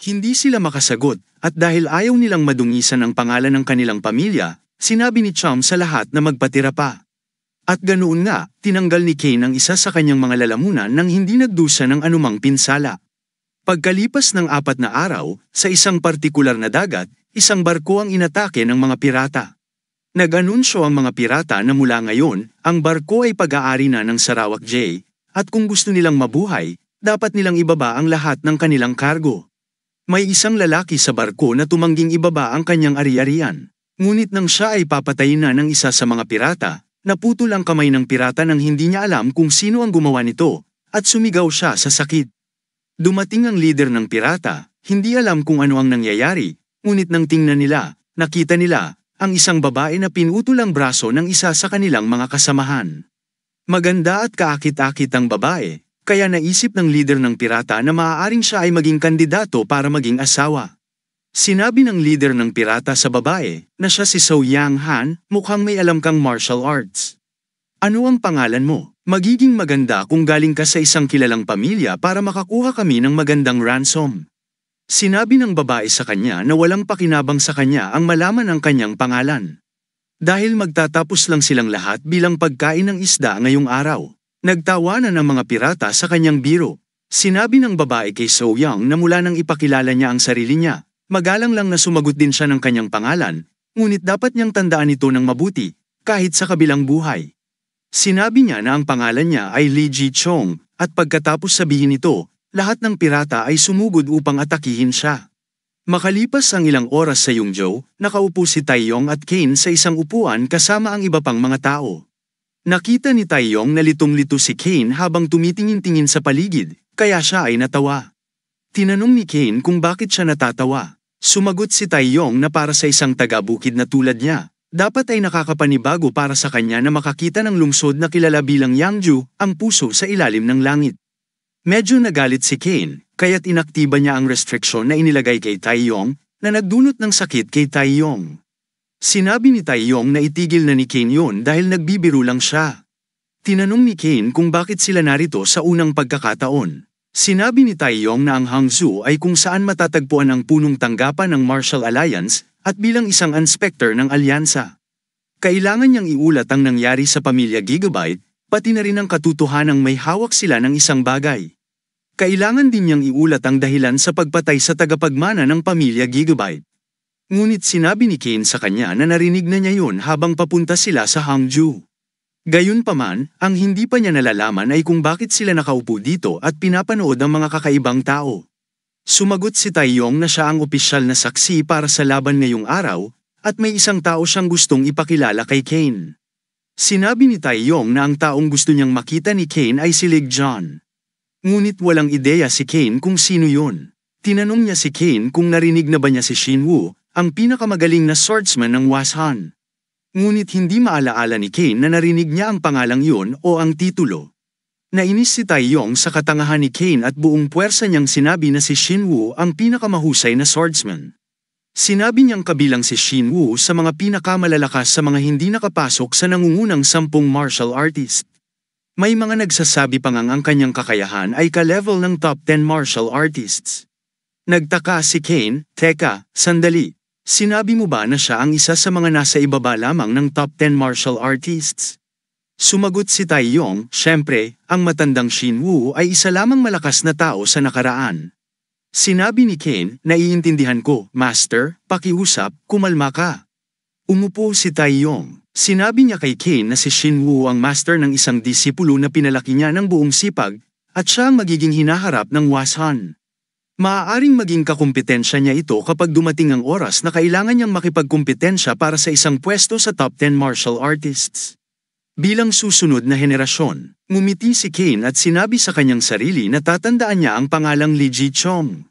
Hindi sila makasagot, at dahil ayaw nilang madungisan ang pangalan ng kanilang pamilya, sinabi ni Chum sa lahat na magpatira pa. At ganoon nga, tinanggal ni Kane ang isa sa kanyang mga lalamunan nang hindi nagdusa ng anumang pinsala. Pagkalipas ng 4 na araw, sa isang partikular na dagat, isang barko ang inatake ng mga pirata. Nag-anunsyo ang mga pirata na mula ngayon, ang barko ay pag-aari na ng Sarawak J, at kung gusto nilang mabuhay, dapat nilang ibaba ang lahat ng kanilang kargo. May isang lalaki sa barko na tumangging ibaba ang kanyang ari-arian. Ngunit nang siya ay papatayin na ng isa sa mga pirata, naputol ang kamay ng pirata nang hindi niya alam kung sino ang gumawa nito, at sumigaw siya sa sakit. Dumating ang leader ng pirata, hindi alam kung ano ang nangyayari, ngunit nang tingnan nila, nakita nila, ang isang babae na pinutol ang braso ng isa sa kanilang mga kasamahan. Maganda at kaakit-akit ang babae, kaya naisip ng leader ng pirata na maaaring siya ay maging kandidato para maging asawa. Sinabi ng leader ng pirata sa babae, na siya si So Yang Han, mukhang may alam kang martial arts. Ano ang pangalan mo? Magiging maganda kung galing ka sa isang kilalang pamilya para makakuha kami ng magandang ransom. Sinabi ng babae sa kanya na walang pakinabang sa kanya ang malaman ang kanyang pangalan. Dahil magtatapos lang silang lahat bilang pagkain ng isda ngayong araw, nagtawanan ang mga pirata sa kanyang biro. Sinabi ng babae kay So Young na mula nang ipakilala niya ang sarili niya, magalang lang na sumagot din siya ng kanyang pangalan, ngunit dapat niyang tandaan ito ng mabuti, kahit sa kabilang buhay. Sinabi niya na ang pangalan niya ay Lee Ji Chong, at pagkatapos sabihin ito, lahat ng pirata ay sumugod upang atakihin siya. Makalipas ang ilang oras sa Yongzhou, nakaupo si Taeyong at Kane sa isang upuan kasama ang iba pang mga tao. Nakita ni Taeyong na litong-lito si Kane habang tumitingin-tingin sa paligid, kaya siya ay natawa. Tinanong ni Kane kung bakit siya natatawa. Sumagot si Taeyong na para sa isang taga-bukid na tulad niya, dapat ay nakakapanibago para sa kanya na makakita ng lungsod na kilala bilang Yangju, ang puso sa ilalim ng langit. Medyo nagalit si Kane, kaya't inaktiba niya ang restriksyon na inilagay kay Taeyong, na nagdulot ng sakit kay Taeyong. Sinabi ni Taeyong na itigil na ni Kane yun dahil nagbibiro lang siya. Tinanong ni Kane kung bakit sila narito sa unang pagkakataon. Sinabi ni Taeyong na ang Hangzhou ay kung saan matatagpuan ang punong tanggapan ng Martial Alliance, at bilang isang inspector ng alyansa. Kailangan niyang iulat ang nangyari sa pamilya Gigabyte, pati na rin ang katotohanang may hawak sila ng isang bagay. Kailangan din niyang iulat ang dahilan sa pagpatay sa tagapagmana ng pamilya Gigabyte. Ngunit sinabi ni Kane sa kanya na narinig na niya yun habang papunta sila sa Hangzhou. Gayunpaman, ang hindi pa niya nalalaman ay kung bakit sila nakaupo dito at pinapanood ang mga kakaibang tao. Sumagot si Taeyong na siya ang opisyal na saksi para sa laban ngayong araw, at may isang tao siyang gustong ipakilala kay Kane. Sinabi ni Taeyong na ang taong gusto niyang makita ni Kane ay si Lig John. Ngunit walang ideya si Kane kung sino yun. Tinanong niya si Kane kung narinig na ba niya si Shin Woo, ang pinakamagaling na swordsman ng Washan. Ngunit hindi maalaala ni Kane na narinig niya ang pangalang yun o ang titulo. Nainis si Taeyong sa katangahan ni Kane at buong puwersa niyang sinabi na si Shin Woo ang pinakamahusay na swordsman. Sinabi niyang kabilang si Shin Woo sa mga pinakamalalakas sa mga hindi nakapasok sa nangungunang 10 martial artist. May mga nagsasabi pa ngang ang kanyang kakayahan ay ka-level ng top 10 martial artists. Nagtaka si Kane, teka, sandali. Sinabi mo ba na siya ang isa sa mga nasa ibaba lamang ng top 10 martial artists? Sumagot si Taeyong, syempre, ang matandang Shin Woo ay isa lamang malakas na tao sa nakaraan. Sinabi ni Kane, naiintindihan ko, Master, pakiusap, kumalma ka. Umupo si Taeyong. Sinabi niya kay Kane na si Shin Woo ang master ng isang disipulo na pinalaki niya ng buong sipag, at siya ang magiging hinaharap ng Washan. Maaaring maging kakumpetensya niya ito kapag dumating ang oras na kailangan niyang makipagkumpetensya para sa isang pwesto sa top 10 martial artists. Bilang susunod na henerasyon, ngumiti si Kane at sinabi sa kanyang sarili na tatandaan niya ang pangalang Lee Ji Chong.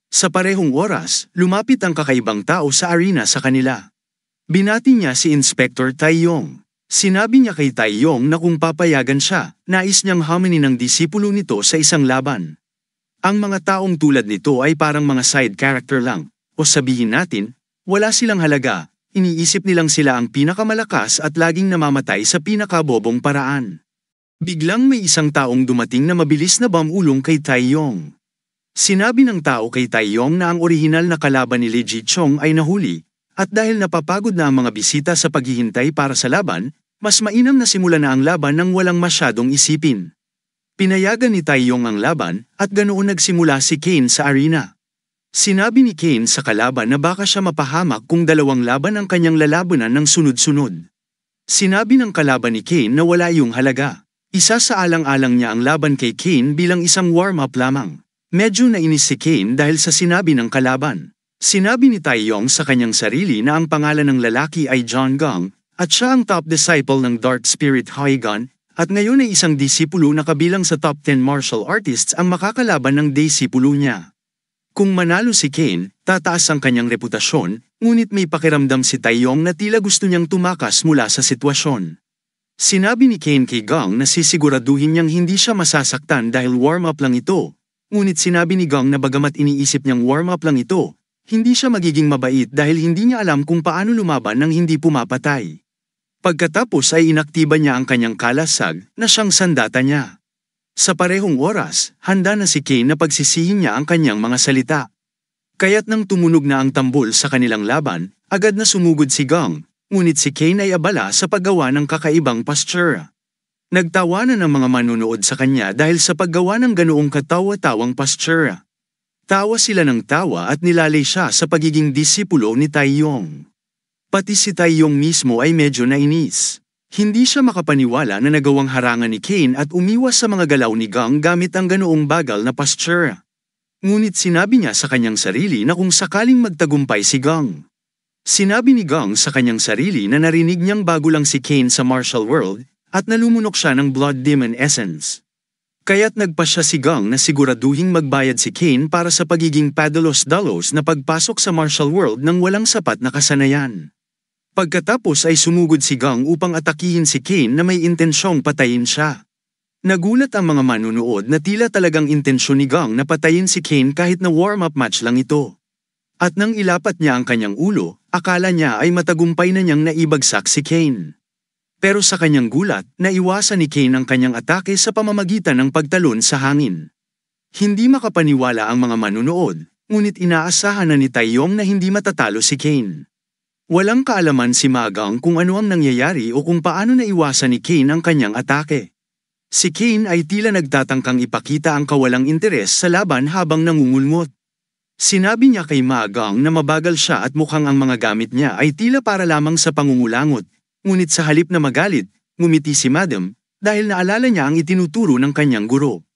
Sa parehong oras, lumapit ang kakaibang tao sa arena sa kanila. Binati niya si Inspector Taeyong. Sinabi niya kay Taeyong na kung papayagan siya, nais niyang haminin ng disipulo nito sa isang laban. Ang mga taong tulad nito ay parang mga side character lang, o sabihin natin, wala silang halaga. Iniisip nilang sila ang pinakamalakas at laging namamatay sa pinakabobong paraan. Biglang may isang taong dumating na mabilis na bumulong kay Taeyong. Sinabi ng tao kay Taeyong na ang orihinal na kalaban ni Lee Ji-chong ay nahuli, at dahil napapagod na ang mga bisita sa paghihintay para sa laban, mas mainam na simulan na ang laban nang walang masyadong isipin. Pinayagan ni Taeyong ang laban, at ganoon nagsimula si Kane sa arena. Sinabi ni Kane sa kalaban na baka siya mapahamak kung dalawang laban ang kanyang lalabanan ng sunod-sunod. Sinabi ng kalaban ni Kane na wala yung halaga. Isa sa alang-alang niya ang laban kay Kane bilang isang warm-up lamang. Medyo nainis si Kane dahil sa sinabi ng kalaban. Sinabi ni Taeyong sa kanyang sarili na ang pangalan ng lalaki ay John Gong, at siya ang top disciple ng Dark Spirit Huygon, at ngayon ay isang disipulo na kabilang sa top 10 martial artists ang makakalaban ng disipulo niya. Kung manalo si Kane, tataas ang kanyang reputasyon, ngunit may pakiramdam si Taeyong na tila gusto niyang tumakas mula sa sitwasyon. Sinabi ni Kane kay Gong na sisiguraduhin niyang hindi siya masasaktan dahil warm-up lang ito, ngunit sinabi ni Gong na bagamat iniisip niyang warm-up lang ito, hindi siya magiging mabait dahil hindi niya alam kung paano lumaban nang hindi pumapatay. Pagkatapos ay inaktiba niya ang kanyang kalasag na siyang sandata niya. Sa parehong oras, handa na si Kane na pagsisihin niya ang kanyang mga salita. Kaya't nang tumunog na ang tambol sa kanilang laban, agad na sumugod si Gong, ngunit si Kane ay abala sa paggawa ng kakaibang posture. Nagtawanan ang mga manunood sa kanya dahil sa paggawa ng ganoong katawa-tawang posture. Tawa sila ng tawa at nilalay siya sa pagiging disipulo ni Taeyong. Pati si Taeyong mismo ay medyo nainis. Hindi siya makapaniwala na nagawang harangan ni Kane at umiwas sa mga galaw ni Gong gamit ang ganoong bagal na posture. Ngunit sinabi niya sa kanyang sarili na kung sakaling magtagumpay si Gong. Sinabi ni Gong sa kanyang sarili na narinig niyang bago lang si Kane sa martial world at nalumunok siya ng blood demon essence. Kaya't nagpa siya si Gong na siguraduhing magbayad si Kane para sa pagiging padalos-dalos na pagpasok sa martial world nang walang sapat na kasanayan. Pagkatapos ay sumugod si Gong upang atakihin si Kane na may intensyong patayin siya. Nagulat ang mga manunood na tila talagang intensyon ni Gong na patayin si Kane kahit na warm-up match lang ito. At nang ilapat niya ang kanyang ulo, akala niya ay matagumpay na niyang naibagsak si Kane. Pero sa kanyang gulat, naiwasan ni Kane ang kanyang atake sa pamamagitan ng pagtalon sa hangin. Hindi makapaniwala ang mga manunood, ngunit inaasahan na ni Taeyong na hindi matatalo si Kane. Walang kaalaman si Ma Gong kung ano ang nangyayari o kung paano naiwasan ni Kane ang kanyang atake. Si Kane ay tila nagtatangkang ipakita ang kawalang interes sa laban habang nangungulmot. Sinabi niya kay Ma Gong na mabagal siya at mukhang ang mga gamit niya ay tila para lamang sa pangungulangot, ngunit sa halip na magalit, ngumiti si Madam dahil naalala niya ang itinuturo ng kanyang guro.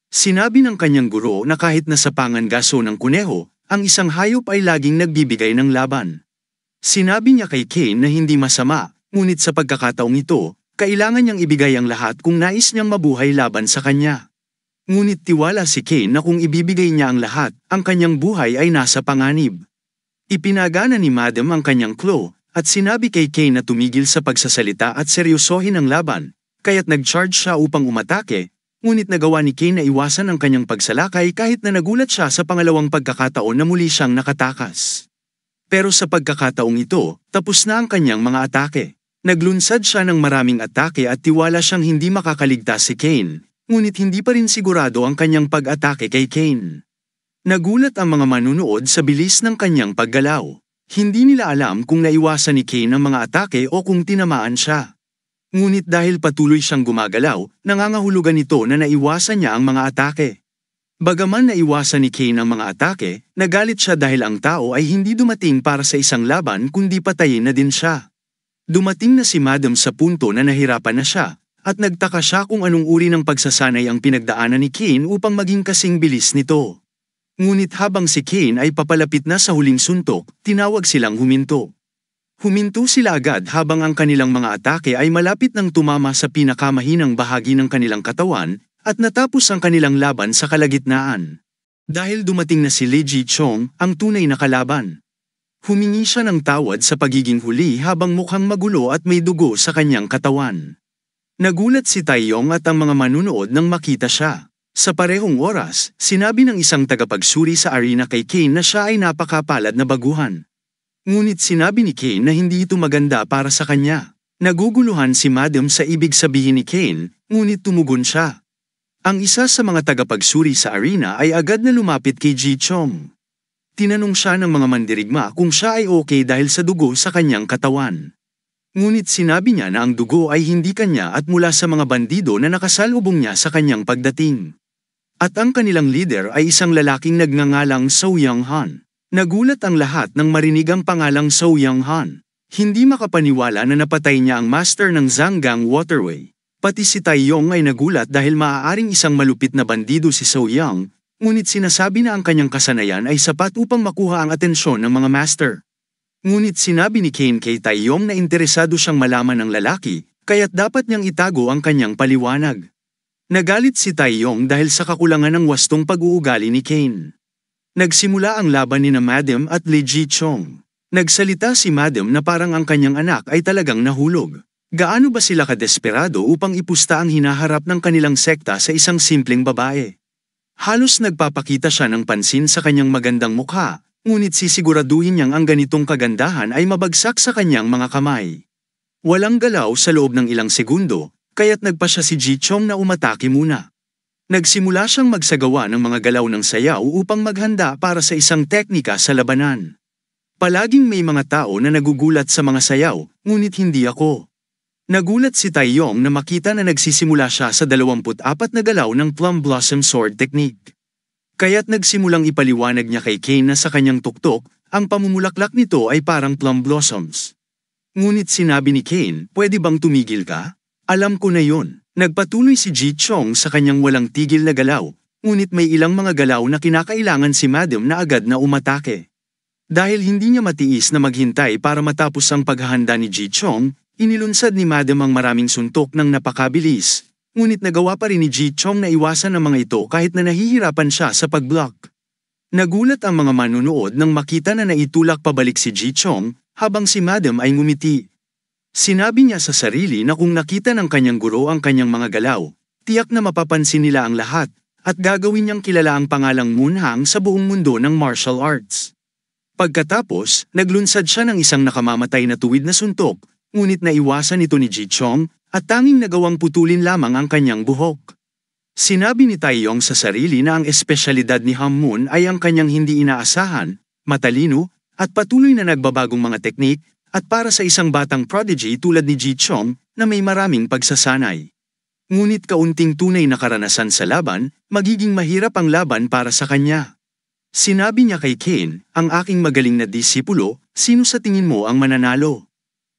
Sinabi ng kanyang guro na kahit nasa pangangaso ng kuneho, ang isang hayop ay laging nagbibigay ng laban. Sinabi niya kay Kane na hindi masama, ngunit sa pagkakataong ito, kailangan niyang ibigay ang lahat kung nais niyang mabuhay laban sa kanya. Ngunit tiwala si Kane na kung ibibigay niya ang lahat, ang kanyang buhay ay nasa panganib. Ipinagana ni Madam ang kanyang claw, at sinabi kay Kane na tumigil sa pagsasalita at seryosohin ang laban, kaya't nag-charge siya upang umatake, ngunit nagawa ni Kane na iwasan ang kanyang pagsalakay kahit na nagulat siya sa pangalawang pagkakataon na muli siyang nakatakas. Pero sa pagkakataong ito, tapos na ang kanyang mga atake. Naglunsad siya ng maraming atake at tiwala siyang hindi makakaligtas si Kane, ngunit hindi pa rin sigurado ang kanyang pag-atake kay Kane. Nagulat ang mga manunood sa bilis ng kanyang paggalaw. Hindi nila alam kung naiwasan ni Kane ang mga atake o kung tinamaan siya. Ngunit dahil patuloy siyang gumagalaw, nangangahulugan ito na naiwasan niya ang mga atake. Bagaman naiwasan ni Kane ang mga atake, nagalit siya dahil ang tao ay hindi dumating para sa isang laban kundi patayin na din siya. Dumating na si Madam sa punto na nahirapan na siya, at nagtaka siya kung anong uri ng pagsasanay ang pinagdaanan ni Kane upang maging kasing bilis nito. Ngunit habang si Kane ay papalapit na sa huling suntok, tinawag silang huminto. Huminto sila agad habang ang kanilang mga atake ay malapit nang tumama sa pinakamahinang bahagi ng kanilang katawan, at natapos ang kanilang laban sa kalagitnaan. Dahil dumating na si Lee Ji-chong, ang tunay na kalaban. Humingi siya ng tawad sa pagiging huli habang mukhang magulo at may dugo sa kanyang katawan. Nagulat si Taeyong at ang mga manunood nang makita siya. Sa parehong oras, sinabi ng isang tagapagsuri sa arena kay Kane na siya ay napakapalad na baguhan. Ngunit sinabi ni Kane na hindi ito maganda para sa kanya. Naguguluhan si Madam sa ibig sabihin ni Kane, ngunit tumugon siya. Ang isa sa mga tagapagsuri sa arena ay agad na lumapit kay Ji Chong. Tinanong siya ng mga mandirigma kung siya ay okay dahil sa dugo sa kanyang katawan. Ngunit sinabi niya na ang dugo ay hindi kanya at mula sa mga bandido na nakasalubong niya sa kanyang pagdating. At ang kanilang leader ay isang lalaking nagngangalang So Young-han. Nagulat ang lahat nang marinig ang pangalang So Young-han. Hindi makapaniwala na napatay niya ang master ng Zhanggang Waterway. Pati si Taeyong ay nagulat dahil maaaring isang malupit na bandido si So Young, ngunit sinasabi na ang kanyang kasanayan ay sapat upang makuha ang atensyon ng mga master. Ngunit sinabi ni Kane kay Taeyong na interesado siyang malaman ng lalaki, kaya't dapat niyang itago ang kanyang paliwanag. Nagalit si Taeyong dahil sa kakulangan ng wastong pag-uugali ni Kane. Nagsimula ang laban ni Madam at Lee Ji Chong. Nagsalita si Madam na parang ang kanyang anak ay talagang nahulog. Gaano ba sila kadesperado upang ipusta ang hinaharap ng kanilang sekta sa isang simpleng babae? Halos nagpapakita siya ng pansin sa kanyang magandang mukha, ngunit sisiguraduhin niyang ang ganitong kagandahan ay mabagsak sa kanyang mga kamay. Walang galaw sa loob ng ilang segundo, kaya't nagpa siya si Ji Chong na umatake muna. Nagsimula siyang magsagawa ng mga galaw ng sayaw upang maghanda para sa isang teknika sa labanan. Palaging may mga tao na nagugulat sa mga sayaw, ngunit hindi ako. Nagulat si Taeyong na makita na nagsisimula siya sa 24 na galaw ng Plum Blossom Sword Technique. Kaya't nagsimulang ipaliwanag niya kay Kane na sa kanyang tuktok, ang pamumulaklak nito ay parang plum blossoms. Ngunit sinabi ni Kane, pwede bang tumigil ka? Alam ko na yon. Nagpatuloy si Ji Chong sa kanyang walang tigil na galaw, ngunit may ilang mga galaw na kinakailangan si Madam na agad na umatake. Dahil hindi niya matiis na maghintay para matapos ang paghahanda ni Ji Chong, inilunsad ni Madam ang maraming suntok ng napakabilis, ngunit nagawa pa rin ni Ji Chong na iwasan ang mga ito kahit na nahihirapan siya sa pag-block. Nagulat ang mga manunood nang makita na naitulak pabalik si Ji Chong, habang si Madam ay ngumiti. Sinabi niya sa sarili na kung nakita ng kanyang guro ang kanyang mga galaw, tiyak na mapapansin nila ang lahat, at gagawin niyang kilala ang pangalang Moonhang sa buong mundo ng martial arts. Pagkatapos, naglunsad siya ng isang nakamamatay na tuwid na suntok, ngunit naiwasan ito ni Ji Chong, at tanging nagawang putulin lamang ang kanyang buhok. Sinabi ni Taeyong sa sarili na ang espesyalidad ni Han Moon ay ang kanyang hindi inaasahan, matalino, at patuloy na nagbabagong mga teknik, at para sa isang batang prodigy tulad ni Ji Chong na may maraming pagsasanay. Ngunit kaunting tunay na karanasan sa laban, magiging mahirap ang laban para sa kanya. Sinabi niya kay Kane, ang aking magaling na disipulo, sino sa tingin mo ang mananalo?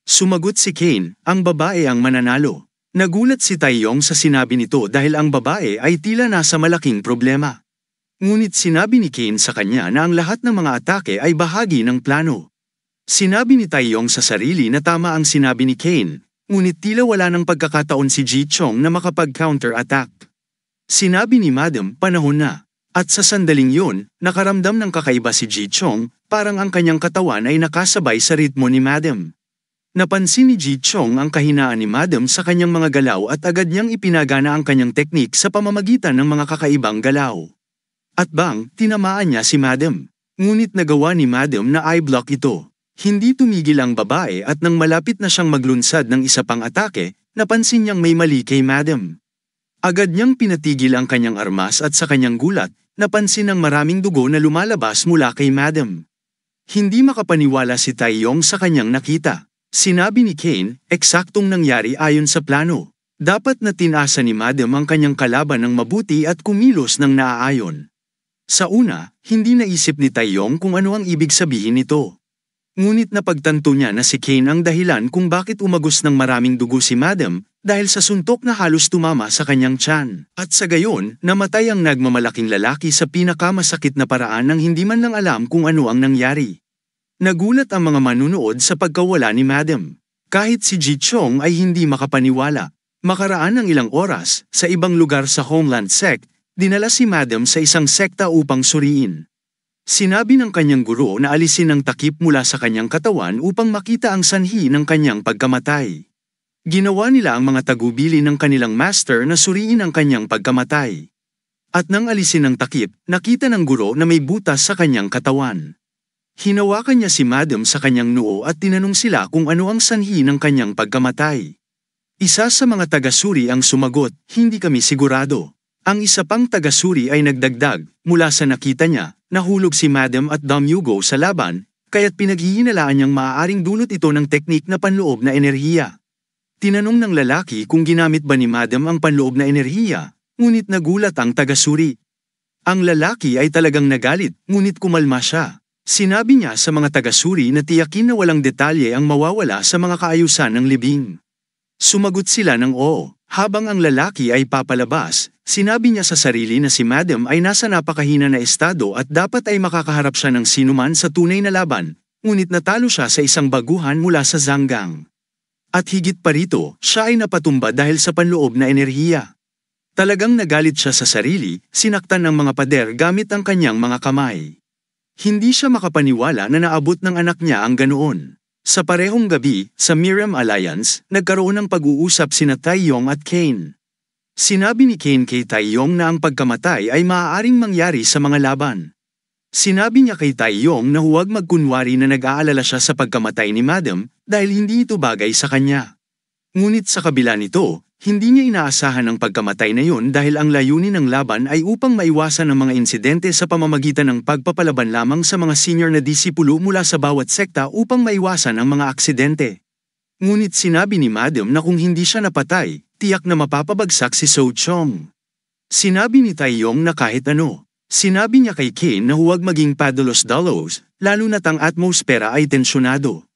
Sumagot si Kane, ang babae ang mananalo. Nagulat si Taeyong sa sinabi nito dahil ang babae ay tila nasa malaking problema. Ngunit sinabi ni Kane sa kanya na ang lahat ng mga atake ay bahagi ng plano. Sinabi ni Taeyong sa sarili na tama ang sinabi ni Kane, ngunit tila wala ng pagkakataon si Ji Chong na makapag-counter-attack. Sinabi ni Madam, panahon na. At sa sandaling yun, nakaramdam ng kakaiba si Ji Chong, parang ang kanyang katawan ay nakasabay sa ritmo ni Madam. Napansin ni Ji Chong ang kahinaan ni Madam sa kanyang mga galaw at agad niyang ipinagana ang kanyang teknik sa pamamagitan ng mga kakaibang galaw. At bang, tinamaan niya si Madam. Ngunit nagawa ni Madam na i-block ito. Hindi tumigil ang babae at nang malapit na siyang maglunsad ng isa pang atake, napansin niyang may mali kay Madam. Agad niyang pinatigil ang kanyang armas at sa kanyang gulat, napansin ang maraming dugo na lumalabas mula kay Madam. Hindi makapaniwala si Taeyong sa kanyang nakita. Sinabi ni Kane, eksaktong nangyari ayon sa plano. Dapat na tinasa ni Madam ang kanyang kalaban ng mabuti at kumilos ng naaayon. Sa una, hindi naisip ni Taeyong kung ano ang ibig sabihin nito. Ngunit napagtanto niya na si Kane ang dahilan kung bakit umagos ng maraming dugo si Madam dahil sa suntok na halos tumama sa kanyang tiyan. At sa gayon, namatay ang nagmamalaking lalaki sa pinakamasakit na paraan nang hindi man lang alam kung ano ang nangyari. Nagulat ang mga manunood sa pagkawala ni Madam. Kahit si Ji Chong ay hindi makapaniwala. Makaraan ng ilang oras, sa ibang lugar sa Homeland Sect, dinala si Madam sa isang sekta upang suriin. Sinabi ng kanyang guro na alisin ang takip mula sa kanyang katawan upang makita ang sanhi ng kanyang pagkamatay. Ginawa nila ang mga tagubili ng kanilang master na suriin ang kanyang pagkamatay. At nang alisin ang takip, nakita ng guro na may butas sa kanyang katawan. Hinawakan niya si Madam sa kanyang noo at tinanong sila kung ano ang sanhi ng kanyang pagkamatay. Isa sa mga taga-suri ang sumagot, hindi kami sigurado. Ang isa pang taga-suri ay nagdagdag, mula sa nakita niya, nahulog si Madam at Dom Hugo sa laban, kaya't pinaghihinalaan niyang maaaring dulot ito ng teknik na panloob na enerhiya. Tinanong ng lalaki kung ginamit ba ni Madam ang panloob na enerhiya, ngunit nagulat ang taga-suri. Ang lalaki ay talagang nagalit, ngunit kumalma siya. Sinabi niya sa mga taga-suri na tiyakin na walang detalye ang mawawala sa mga kaayusan ng libing. Sumagot sila ng oo. Habang ang lalaki ay papalabas, sinabi niya sa sarili na si Madam ay nasa napakahina na estado at dapat ay makakaharap siya ng sinuman sa tunay na laban, ngunit natalo siya sa isang baguhan mula sa Zanggang. At higit pa rito, siya ay napatumba dahil sa panloob na enerhiya. Talagang nagalit siya sa sarili, sinaktan ng mga pader gamit ang kanyang mga kamay. Hindi siya makapaniwala na naabot ng anak niya ang ganoon. Sa parehong gabi, sa Miriam Alliance, nagkaroon ng pag-uusap sina Taeyong at Kane. Sinabi ni Kane kay Taeyong na ang pagkamatay ay maaaring mangyari sa mga laban. Sinabi niya kay Taeyong na huwag magkunwari na nag-aalala siya sa pagkamatay ni Madam dahil hindi ito bagay sa kanya. Ngunit sa kabila nito, hindi niya inaasahan ang pagkamatay na yun dahil ang layunin ng laban ay upang maiwasan ang mga insidente sa pamamagitan ng pagpapalaban lamang sa mga senior na disipulo mula sa bawat sekta upang maiwasan ang mga aksidente. Ngunit sinabi ni Madam na kung hindi siya napatay, tiyak na mapapabagsak si So Chong. Sinabi ni Taeyong na kahit ano. Sinabi niya kay Kane na huwag maging padalos-dalos, lalo na't ang atmosfera ay tensyonado.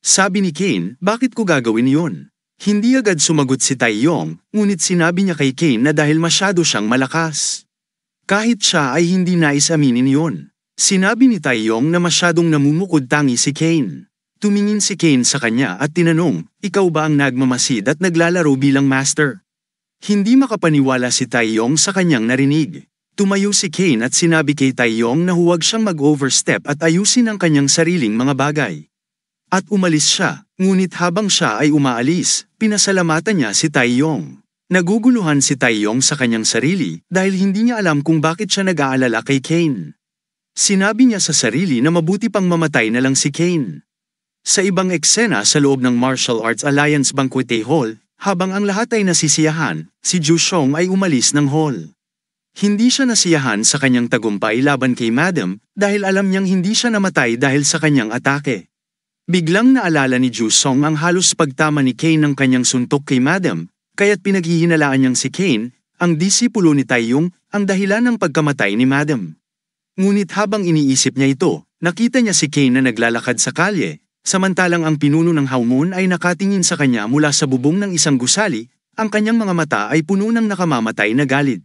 Sabi ni Kane, bakit ko gagawin yun? Hindi agad sumagot si Taeyong, ngunit sinabi niya kay Kane na dahil masyado siyang malakas. Kahit siya ay hindi nais aminin yun. Sinabi ni Taeyong na masyadong namumukod-tangi si Kane. Tumingin si Kane sa kanya at tinanong, ikaw ba ang nagmamasid at naglalaro bilang master? Hindi makapaniwala si Taeyong sa kanyang narinig. Tumayo si Kane at sinabi kay Taeyong na huwag siyang mag-overstep at ayusin ang kanyang sariling mga bagay. At umalis siya, ngunit habang siya ay umaalis, pinasalamatan niya si Taeyong. Naguguluhan si Taeyong sa kanyang sarili dahil hindi niya alam kung bakit siya nag-aalala kay Kane. Sinabi niya sa sarili na mabuti pang mamatay na lang si Kane. Sa ibang eksena sa loob ng Martial Arts Alliance Banquet Hall, habang ang lahat ay nasisiyahan, si Ju Xiong ay umalis ng hall. Hindi siya nasiyahan sa kanyang tagumpay laban kay Madam dahil alam niyang hindi siya namatay dahil sa kanyang atake. Biglang naalala ni Ju Xiong ang halos pagtama ni Kane ng kanyang suntok kay Madam, kaya't pinaghihinalaan niyang si Kane, ang disipulo ni Taeyong, ang dahilan ng pagkamatay ni Madam. Ngunit habang iniisip niya ito, nakita niya si Kane na naglalakad sa kalye, samantalang ang pinuno ng Haumon ay nakatingin sa kanya mula sa bubong ng isang gusali, ang kanyang mga mata ay puno ng nakamamatay na galit.